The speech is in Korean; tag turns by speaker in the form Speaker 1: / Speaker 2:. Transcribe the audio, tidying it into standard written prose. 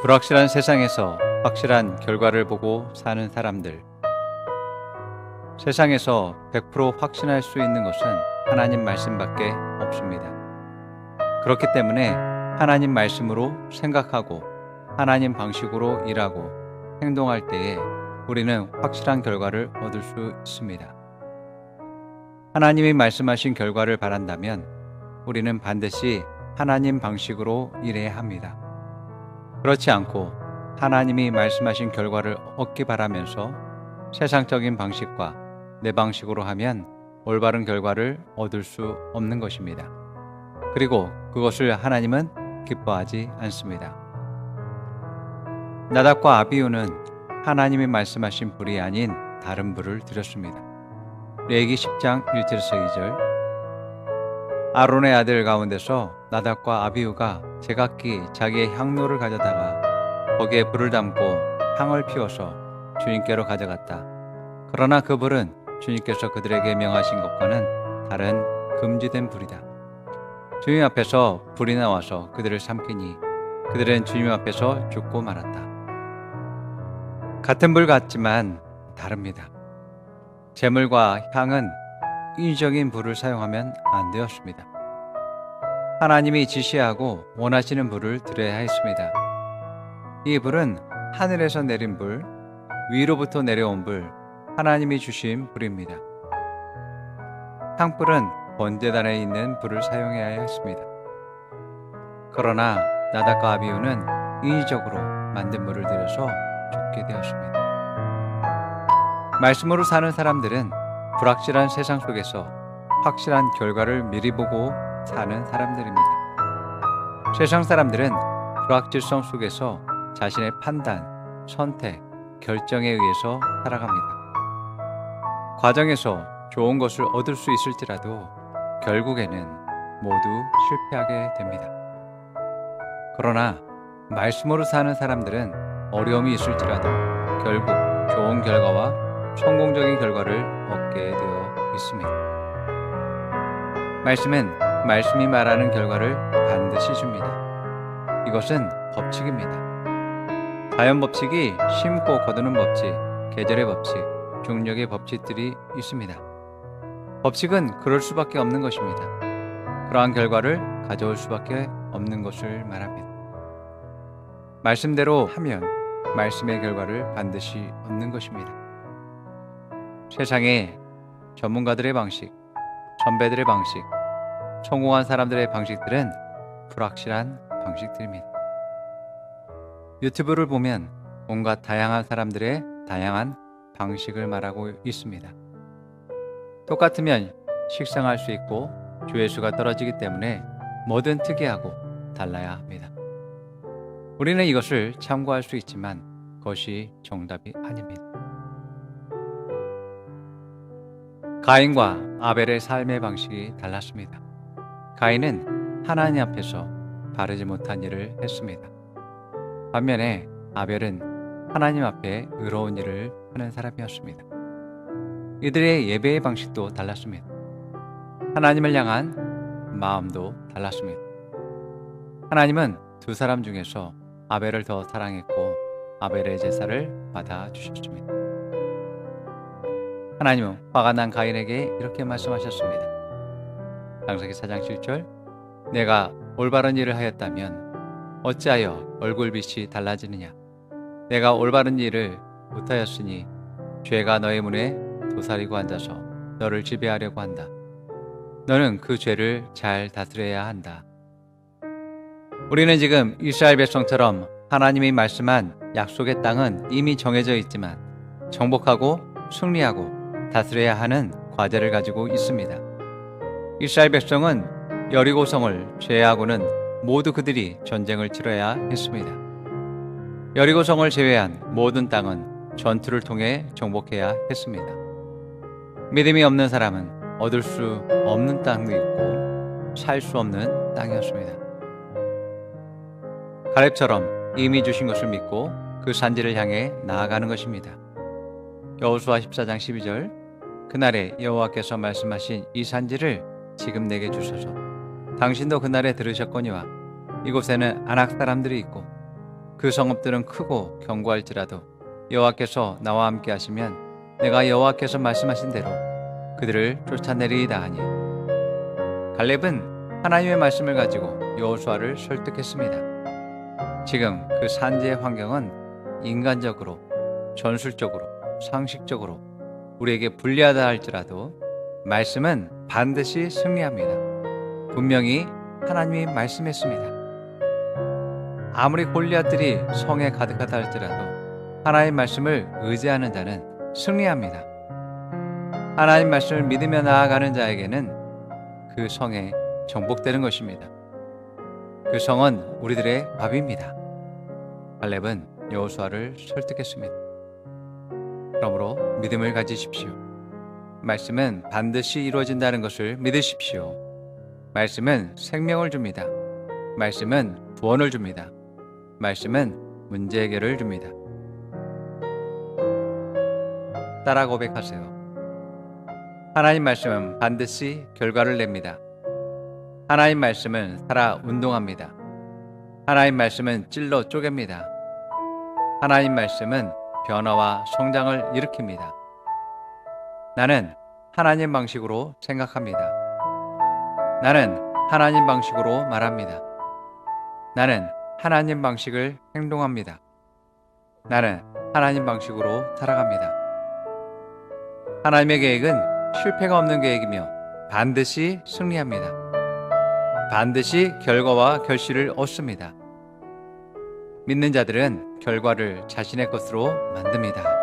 Speaker 1: 불확실한 세상에서 확실한 결과를 보고 사는 사람들. 세상에서 100% 확신할 수 있는 것은 하나님 말씀밖에 없습니다. 그렇기 때문에 하나님 말씀으로 생각하고 하나님 방식으로 일하고 행동할 때에 우리는 확실한 결과를 얻을 수 있습니다. 하나님이 말씀하신 결과를 바란다면 우리는 반드시 하나님 방식으로 일해야 합니다. 그렇지 않고 하나님이 말씀하신 결과를 얻기 바라면서 세상적인 방식과 내 방식으로 하면 올바른 결과를 얻을 수 없는 것입니다. 그리고 그것을 하나님은 기뻐하지 않습니다. 나답과 아비후는 하나님이 말씀하신 불이 아닌 다른 불을 드렸습니다. 레위기 10장 1절에서 2절. 아론의 아들 가운데서 나답과 아비후가 제각기 자기의 향로를 가져다가 거기에 불을 담고 향을 피워서 주님께로 가져갔다. 그러나 그 불은 주님께서 그들에게 명하신 것과는 다른 금지된 불이다. 주님 앞에서 불이 나와서 그들을 삼키니 그들은 주님 앞에서 죽고 말았다. 같은 불 같지만 다릅니다. 제물과 향은 인위적인 불을 사용하면 안 되었습니다. 하나님이 지시하고 원하시는 불을 드려야 했습니다. 이 불은 하늘에서 내린 불, 위로부터 내려온 불, 하나님이 주신 불입니다. 향불은 번제단에 있는 불을 사용해야 했습니다. 그러나 나답과 아비후는 인위적으로 만든 불을 들여서 죽게 되었습니다. 말씀으로 사는 사람들은 불확실한 세상 속에서 확실한 결과를 미리 보고 사는 사람들입니다. 세상 사람들은 불확실성 속에서 자신의 판단, 선택, 결정에 의해서 살아갑니다. 과정에서 좋은 것을 얻을 수 있을지라도 결국에는 모두 실패하게 됩니다. 그러나 말씀으로 사는 사람들은 어려움이 있을지라도 결국 좋은 결과와 성공적인 결과를 얻게 되어 있습니다. 말씀은 말씀이 말하는 결과를 반드시 줍니다. 이것은 법칙입니다. 자연 법칙이 심고 거두는 법칙, 계절의 법칙, 중력의 법칙들이 있습니다. 법칙은 그럴 수밖에 없는 것입니다. 그러한 결과를 가져올 수밖에 없는 것을 말합니다. 말씀대로 하면 말씀의 결과를 반드시 얻는 것입니다. 세상에 전문가들의 방식, 선배들의 방식, 성공한 사람들의 방식들은 불확실한 방식들입니다. 유튜브를 보면 온갖 다양한 사람들의 다양한 방식을 말하고 있습니다. 똑같으면 식상할 수 있고 조회수가 떨어지기 때문에 뭐든 특이하고 달라야 합니다. 우리는 이것을 참고할 수 있지만 그것이 정답이 아닙니다. 가인과 아벨의 삶의 방식이 달랐습니다. 가인은 하나님 앞에서 바르지 못한 일을 했습니다. 반면에 아벨은 하나님 앞에 의로운 일을 하는 사람이었습니다. 이들의 예배의 방식도 달랐습니다. 하나님을 향한 마음도 달랐습니다. 하나님은 두 사람 중에서 아벨을 더 사랑했고 아벨의 제사를 받아주셨습니다. 하나님은 화가 난 가인에게 이렇게 말씀하셨습니다. 창세기 4장 7절. 내가 올바른 일을 하였다면 어찌하여 얼굴빛이 달라지느냐. 내가 올바른 일을 못하였으니 죄가 너의 문에 도사리고 앉아서 너를 지배하려고 한다. 너는 그 죄를 잘 다스려야 한다. 우리는 지금 이스라엘 백성처럼 하나님이 말씀한 약속의 땅은 이미 정해져 있지만 정복하고 승리하고 다스려야 하는 과제를 가지고 있습니다. 이스라엘 백성은 여리고성을 제외하고는 모두 그들이 전쟁을 치러야 했습니다. 여리고성을 제외한 모든 땅은 전투를 통해 정복해야 했습니다. 믿음이 없는 사람은 얻을 수 없는 땅도 있고 살 수 없는 땅이었습니다. 갈렙처럼 이미 주신 것을 믿고 그 산지를 향해 나아가는 것입니다. 여호수아 14장 12절. 그날에 여호와께서 말씀하신 이 산지를 지금 내게 주소서. 당신도 그날에 들으셨거니와 이곳에는 아낙 사람들이 있고 그 성읍들은 크고 견고할지라도 여호와께서 나와 함께 하시면 내가 여호와께서 말씀하신 대로 그들을 쫓아내리이다 하니 갈렙은 하나님의 말씀을 가지고 여호수아를 설득했습니다. 지금 그 산지의 환경은 인간적으로, 전술적으로, 상식적으로 우리에게 불리하다 할지라도 말씀은 반드시 승리합니다. 분명히 하나님이 말씀했습니다. 아무리 골리앗들이 성에 가득하다 할지라도 하나님의 말씀을 의지하는 자는 승리합니다. 하나님 말씀을 믿으며 나아가는 자에게는 그 성에 정복되는 것입니다. 그 성은 우리들의 밥입니다. 갈렙은 여호수아를 설득했습니다. 그러므로 믿음을 가지십시오. 말씀은 반드시 이루어진다는 것을 믿으십시오. 말씀은 생명을 줍니다. 말씀은 구원을 줍니다. 말씀은 문제 해결을 줍니다. 따라 고백하세요. 하나님 말씀은 반드시 결과를 냅니다. 하나님 말씀은 살아 운동합니다. 하나님 말씀은 찔러 쪼갭니다. 하나님 말씀은 변화와 성장을 일으킵니다. 나는 하나님 방식으로 생각합니다. 나는 하나님 방식으로 말합니다. 나는 하나님 방식을 행동합니다. 나는 하나님 방식으로 살아갑니다. 하나님의 계획은 실패가 없는 계획이며 반드시 승리합니다. 반드시 결과와 결실을 얻습니다. 믿는 자들은 결과를 자신의 것으로 만듭니다.